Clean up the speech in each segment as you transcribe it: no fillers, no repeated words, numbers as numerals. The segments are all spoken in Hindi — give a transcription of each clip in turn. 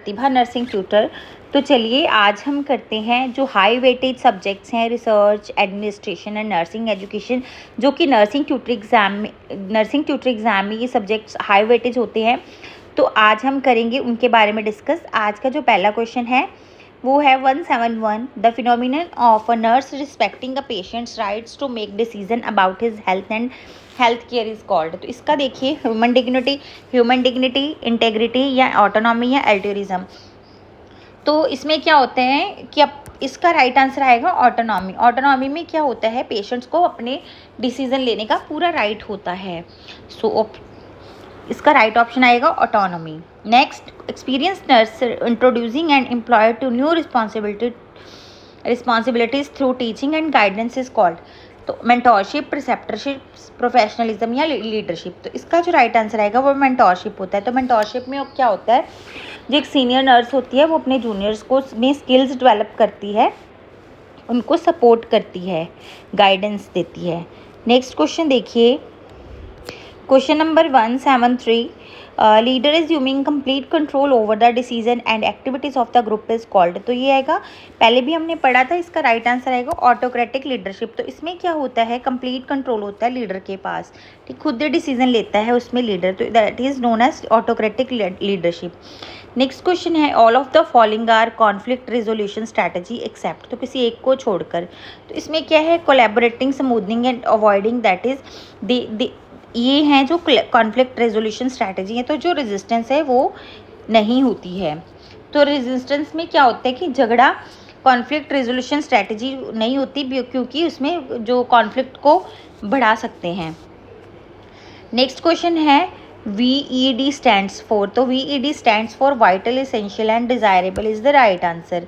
प्रतिभा नर्सिंग ट्यूटर। तो चलिए आज हम करते हैं जो हाई वेटेज सब्जेक्ट्स हैं research, administration and nursing education, जो कि नर्सिंग ट्यूटर एग्ज़ाम में ये सब्जेक्ट्स हाई वेटेज होते हैं। तो आज हम करेंगे उनके बारे में डिस्कस। आज का जो पहला क्वेश्चन है वो है 171 the phenomenon of a nurse respecting a patient's rights to make decision about his health and health care is called. तो इसका देखिए ह्यूमन डिग्निटी, इंटेग्रिटी या ऑटोनॉमी या एल्टरिज्म। तो इसमें क्या होते हैं कि अब इसका राइट आंसर आएगा ऑटोनॉमी। ऑटोनॉमी में क्या होता है, पेशेंट्स को अपने डिसीजन लेने का पूरा राइट होता है। इसका राइट ऑप्शन आएगा autonomy. Next, experience nurse introducing and employed to new responsibilities through teaching and guidance is called. तो मेंटोरशिप, प्रिसेप्टरशिप, प्रोफेशनलिज्म या लीडरशिप। तो इसका जो राइट आंसर आएगा वो मेंटोरशिप होता है। तो मेंटोरशिप में क्या होता है, जो एक सीनियर नर्स होती है वो अपने जूनियर्स को में स्किल्स डेवलप करती है, उनको सपोर्ट करती है, गाइडेंस देती है। नेक्स्ट क्वेश्चन देखिए, question number 173 leader assuming complete control over the decision and activities of the group is called. तो ये आएगा, पहले भी हमने पढ़ा था, इसका राइट आंसर आएगा ऑटोक्रेटिक लीडरशिप। तो इसमें क्या होता है, कंप्लीट कंट्रोल होता है लीडर के पास, ठीक, खुद डिसीजन लेता है उसमें लीडर, तो that is known as autocratic leadership. Next question है all of the following are conflict resolution strategy except. तो किसी एक को छोड़कर। तो इसमें क्या है, collaborating, smoothening and avoiding, that is the ये हैं जो कॉन्फ्लिक्ट रेजोल्यूशन स्ट्रैटेजी है। तो जो रेजिस्टेंस है वो नहीं होती है। तो रेजिस्टेंस में क्या होता है कि झगड़ा, कॉन्फ्लिक्ट रेजोल्यूशन स्ट्रैटेजी नहीं होती क्योंकि उसमें जो कॉन्फ्लिक्ट को बढ़ा सकते हैं। नेक्स्ट क्वेश्चन है VED स्टैंड्स फॉर। तो VED stands for vital, essential and desirable is the right answer.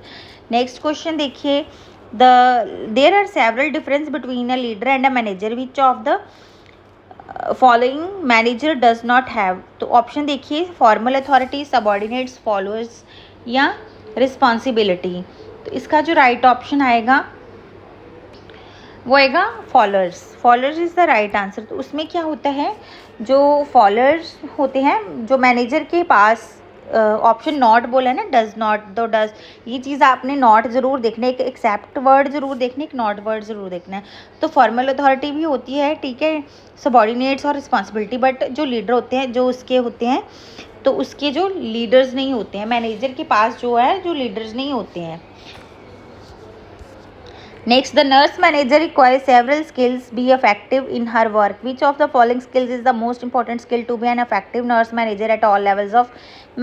Next question देखिए, there are several difference between a leader and a manager, which of the following manager does not have. तो ऑप्शन देखिए, फॉर्मल अथॉरिटी, सबॉर्डिनेट्स, फॉलोअर्स या रिस्पॉन्सिबिलिटी। तो इसका जो राइट ऑप्शन आएगा वो आएगा followers is the right answer. तो उसमें क्या होता है, जो फॉलोअर्स होते हैं जो मैनेजर के पास, ऑप्शन नॉट बोला है ना, डज नॉट, तो डज, ये चीज़ आपने नॉट ज़रूर देखना है, एक एक्सेप्ट वर्ड ज़रूर देखना है, एक नॉट वर्ड ज़रूर देखना है। तो फॉर्मल अथॉरिटी भी होती है, ठीक है, सबॉर्डिनेट्स और रिस्पॉन्सिबिलिटी, बट जो लीडर होते हैं, जो उसके होते हैं, तो उसके जो लीडर्स नहीं होते हैं, मैनेजर के पास जो है जो लीडर्स नहीं होते हैं। Next, the nurse manager requires several skills be effective in her work. Which of the following skills is the most important skill to be an effective nurse manager at all levels of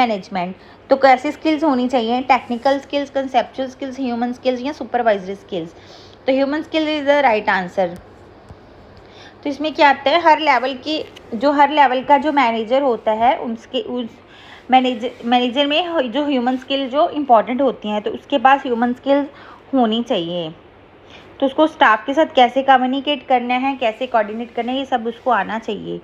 management? तो कैसी स्किल्स होनी चाहिए, technical skills, conceptual skills, human skills या सुपरवाइजरी स्किल्स। तो human skill is the right answer. तो इसमें क्या आता है, हर लेवल का जो मैनेजर होता है उस मैनेजर में जो ह्यूमन स्किल जो इम्पॉर्टेंट होती हैं, तो उसके पास ह्यूमन स्किल्स होनी चाहिए। तो उसको स्टाफ के साथ कैसे कम्युनिकेट करना है, कैसे कोऑर्डिनेट करना है, ये सब उसको आना चाहिए।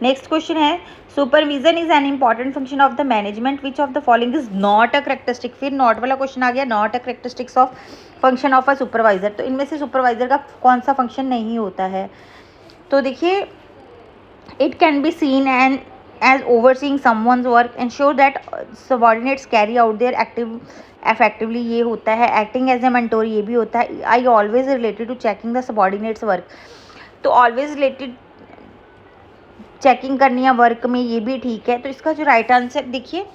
नेक्स्ट क्वेश्चन है, supervision is an important function of the management, which of the following is not a characteristic. फिर नॉट वाला क्वेश्चन आ गया, not a characteristics of function of a supervisor. तो इनमें से सुपरवाइजर का कौन सा फंक्शन नहीं होता है। तो देखिए, it can be seen and as overseeing someone's work, ensure that subordinates carry out their effectively, ये होता है। acting as a mentor, ये भी होता है। I always related to checking the subordinates work, तो always related चेकिंग करनी है वर्क में, ये भी ठीक है। तो इसका जो राइट आंसर देखिए,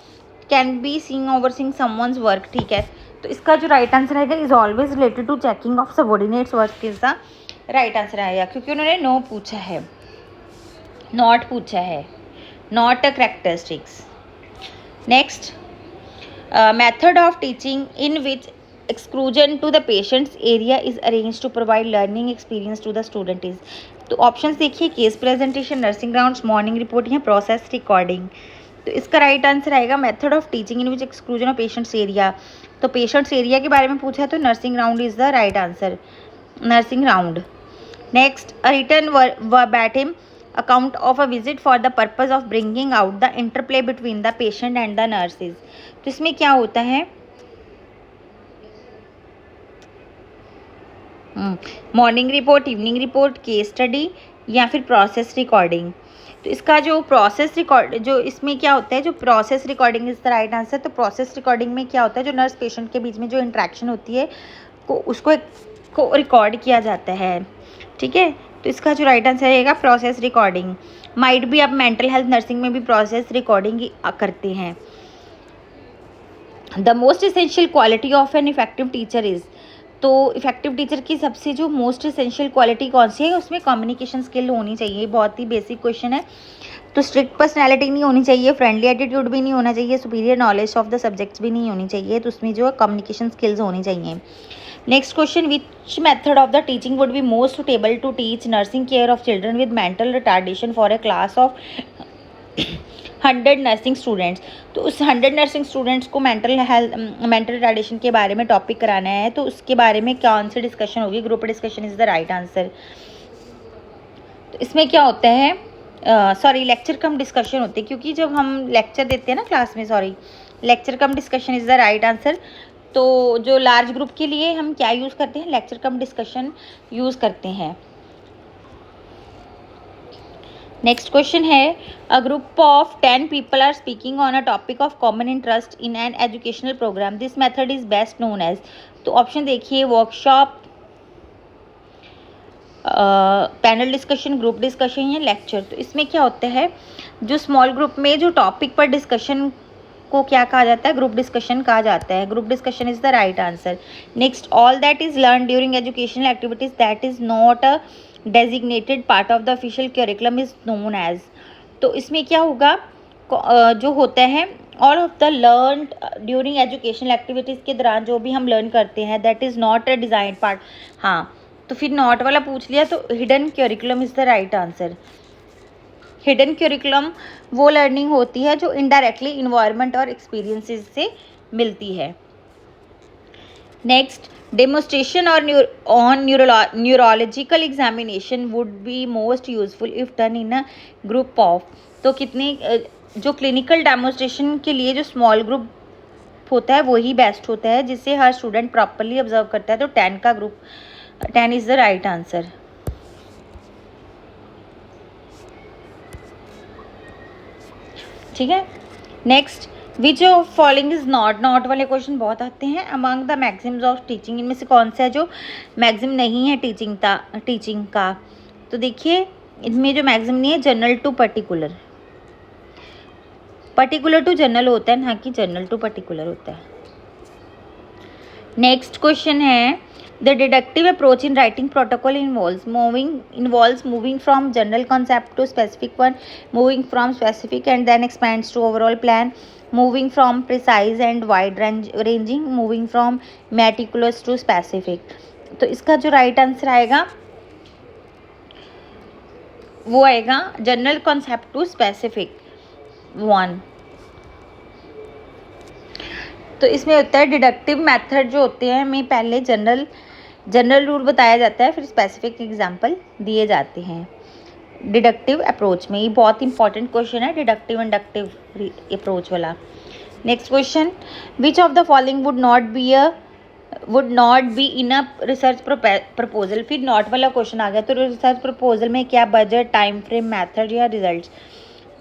can be seeing overseeing someone's work, ठीक है। तो इसका जो राइट आंसर आएगा is always related to checking of subordinates work is the right answer आएगा, क्योंकि उन्होंने नो पूछा है, नॉट पूछा है, not a characteristics. Next, method of teaching in which exclusion to the patient's area is arranged to provide learning experience to the student is। तो ऑप्शंस देखिए, case presentation, nursing rounds, morning report या प्रोसेस रिकॉर्डिंग। तो इसका राइट आंसर आएगा method of teaching in which exclusion of patients area. तो पेशेंट्स एरिया के बारे में पूछा है, तो nursing round is the right answer, nursing round. Next, a written verbatim account of a visit for the purpose of bringing out the interplay between the patient and the nurses। तो इसमें क्या होता है, morning report, evening report, case study या फिर प्रोसेस रिकॉर्डिंग। तो तो इसका जो प्रोसेस रिकॉर्ड, जो इसमें क्या होता है, जो process recording is the right answer. तो प्रोसेस रिकॉर्डिंग में क्या होता है, जो नर्स पेशेंट के बीच में जो इंटरेक्शन होती है उसको रिकॉर्ड किया जाता है, ठीक है। तो इसका जो राइट आंसर रहेगा प्रोसेस रिकॉर्डिंग। माइट भी आप मेंटल हेल्थ नर्सिंग में भी प्रोसेस रिकॉर्डिंग करते हैं। The most essential quality of an effective teacher is, तो इफेक्टिव टीचर की सबसे जो मोस्ट इसेंशियल क्वालिटी कौन सी है, उसमें कम्युनिकेशन स्किल होनी चाहिए। बहुत ही बेसिक क्वेश्चन है। तो स्ट्रिक्ट पर्सनैलिटी नहीं होनी चाहिए, फ्रेंडली एटीट्यूड भी नहीं होना चाहिए, superior knowledge of the subjects भी नहीं होनी चाहिए। तो उसमें जो है कम्युनिकेशन स्किल्स होनी चाहिए। Next question, which method of the teaching would be most suitable to teach nursing care of children with mental retardation for a class of 100 nursing students. तो उस 100 नर्सिंग स्टूडेंट्स को मेंटल रिटार्डेशन के बारे में टॉपिक कराना है। तो उसके बारे में कौन सी डिस्कशन होगी, group discussion is the right answer. तो इसमें क्या होता है, लेक्चर कम डिस्कशन होते हैं, क्योंकि जब हम लेक्चर देते हैं ना क्लास में, lecture come discussion is the right answer. तो जो लार्ज ग्रुप के लिए हम क्या यूज़ करते हैं, लेक्चर कम डिस्कशन यूज़ करते हैं। नेक्स्ट क्वेश्चन है, a group of 10 people are speaking on a topic of common interest in an educational program, this method is best known as. तो ऑप्शन देखिए, workshop, panel discussion, group discussion या लेक्चर। तो इसमें क्या होता है, जो स्मॉल ग्रुप में जो टॉपिक पर डिस्कशन को क्या कहा जाता है, ग्रुप डिस्कशन कहा जाता है। Group discussion is the right answer. Next, all that is learn during educational activities that is not a designated part of the official curriculum is known as. तो इसमें क्या होगा, जो होता है all of the learn during educational activities के दौरान जो भी हम लर्न करते हैं, that is not a design part. हाँ, तो फिर नॉट वाला पूछ लिया, तो hidden curriculum is the right answer. Hidden curriculum वो लर्निंग होती है जो इनडायरेक्टली इन्वायरमेंट और एक्सपीरियंसेस से मिलती है। नेक्स्ट, डेमोस्ट्रेशन और on neurological examination would be most useful if done in a group of. तो कितने जो क्लिनिकल डेमोस्ट्रेशन के लिए जो स्मॉल ग्रुप होता है वही बेस्ट होता है, जिससे हर स्टूडेंट प्रॉपरली ऑब्जर्व करता है। तो 10 का group, 10 is the right answer. ठीक है। Next, which of following is not वाले क्वेश्चन बहुत आते हैं। Among the Maxim's of teaching, इनमें से कौन सा है जो मैक्सिम नहीं है टीचिंग का। तो देखिए, इसमें जो मैक्सिम नहीं है, general to particular to general होता है, ना कि जनरल टू पर्टिकुलर होता है। नेक्स्ट क्वेश्चन है, the deductive approach in writing protocol involves moving from general concept to specific one, moving from specific and then expands to overall plan, moving from precise and wide ranging, moving from meticulous to specific। तो इसका जो राइट आंसर आएगा वो आएगा general concept to specific one. तो इसमें होता है डिडक्टिव मेथड जो होते हैं में पहले जनरल रूल बताया जाता है, फिर स्पेसिफिक एग्जांपल दिए जाते हैं डिडक्टिव अप्रोच में। ये बहुत इंपॉर्टेंट क्वेश्चन है, डिडक्टिव इंडक्टिव अप्रोच वाला। Next question, which of the following would not be in a research proposal. फिर नॉट वाला क्वेश्चन आ गया। तो रिसर्च प्रपोजल में क्या, बजट, टाइम फ्रेम, मैथड या रिजल्ट्स।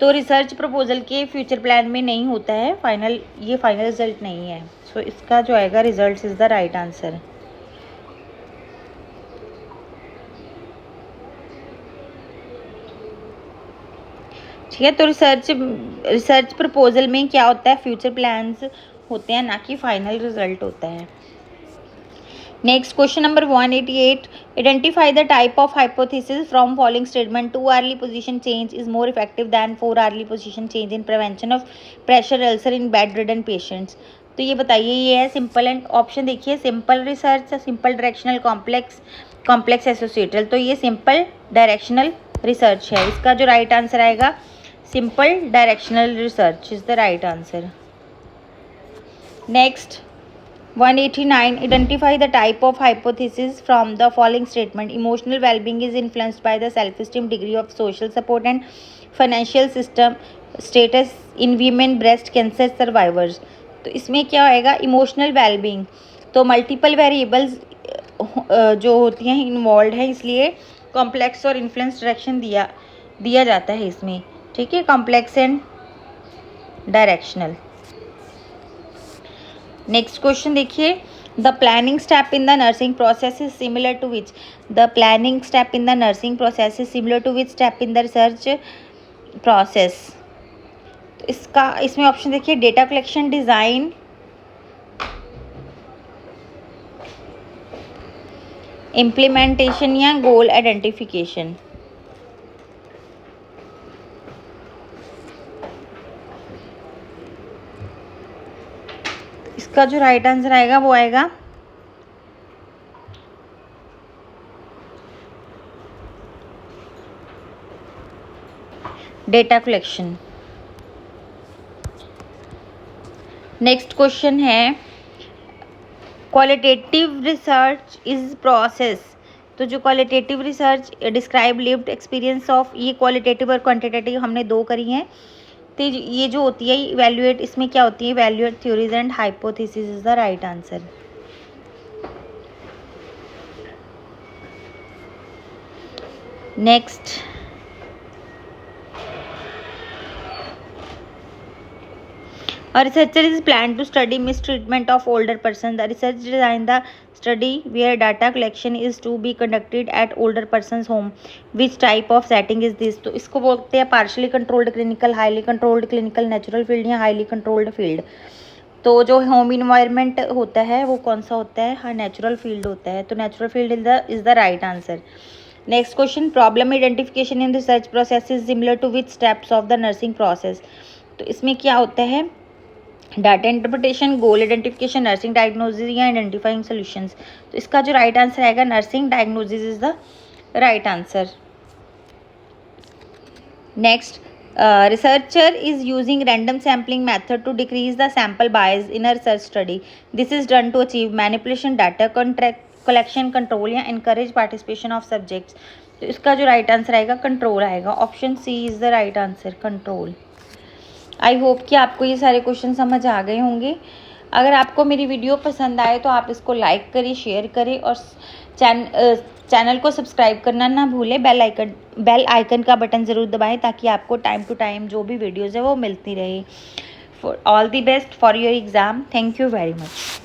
तो रिसर्च प्रपोजल के फ्यूचर प्लान में नहीं होता है फाइनल रिजल्ट नहीं है। सो इसका जो आएगा results is the right answer. ठीक है। तो रिसर्च प्रपोजल में क्या होता है, फ्यूचर प्लान्स होते हैं, ना कि फाइनल रिजल्ट होता है। Next question number 188, identify the type of hypothesis from following statement. 2 hourly position change is more effective than 4 hourly position change in prevention of pressure ulcer in bedridden patients. तो ये बताइए, ये है सिंपल एंड, ऑप्शन देखिए, simple research, simple directional, complex associative. तो ये सिंपल डायरेक्शनल रिसर्च है। इसका जो राइट आंसर आएगा simple directional research is the right answer. Next 189, identify the type of hypothesis from the following statement. Emotional wellbeing is influenced by the self esteem, degree of social support and financial system status in women breast cancer survivors. तो इसमें क्या आएगा, इमोशनल वेलबींग। तो मल्टीपल वेरिएबल्स जो होती हैं इन्वॉल्व है, इसलिए कॉम्प्लेक्स और इन्फ्लुएंस डायरेक्शन दिया जाता है इसमें। ठीक है, complex and directional. Next question देखिए, the planning step in the nursing process is similar to which, the planning step in the nursing process is similar to which step in the research process. तो इसमें ऑप्शन देखिए, डेटा कलेक्शन, डिज़ाइन, इम्प्लीमेंटेशन या गोल आइडेंटिफिकेशन। इसका जो राइट आंसर आएगा वो आएगा डेटा कलेक्शन। नेक्स्ट क्वेश्चन है, क्वालिटेटिव रिसर्च इज प्रोसेस। तो जो qualitative research describe lived experience of, ये क्वालिटेटिव और क्वांटिटेटिव हमने दो करी हैं। तो ये जो होती है इवैल्यूएट, इसमें क्या होती है, evaluate theories and hypothesis is the right answer. Next, a researcher is planned to study mistreatment of older persons. The research designed the study where data collection is to be conducted at older person's home. Which type of setting is this? तो इसको बोलते हैं partially controlled clinical, highly controlled clinical, natural field या highly controlled field। तो जो होम इन्वायरमेंट होता है वो कौन सा होता है, हाँ नेचुरल फील्ड होता है। तो natural field is the right answer. Next question, problem identification in research process is similar to which steps of the nursing process. तो इसमें क्या होता है, data interpretation, goal identification, nursing diagnosis या आइडेंटिफाइंग सॉल्यूशंस। तो इसका जो राइट आंसर आएगा nursing diagnosis is the right answer. Next, researcher is using random sampling method to decrease the sample bias in a research study. This is done to achieve manipulation, data collection, control या encourage participation of subjects. तो इसका जो राइट आंसर आएगा कंट्रोल आएगा। Option C is the right answer, control. I hope कि आपको ये सारे क्वेश्चन समझ आ गए होंगे। अगर आपको मेरी वीडियो पसंद आए तो आप इसको लाइक करें, शेयर करें और चैनल को सब्सक्राइब करना ना भूलें। बेल आइकन का बटन ज़रूर दबाएं ताकि आपको टाइम टू टाइम जो भी वीडियोज़ है वो मिलती रहे। For all the best for your exam. Thank you very much.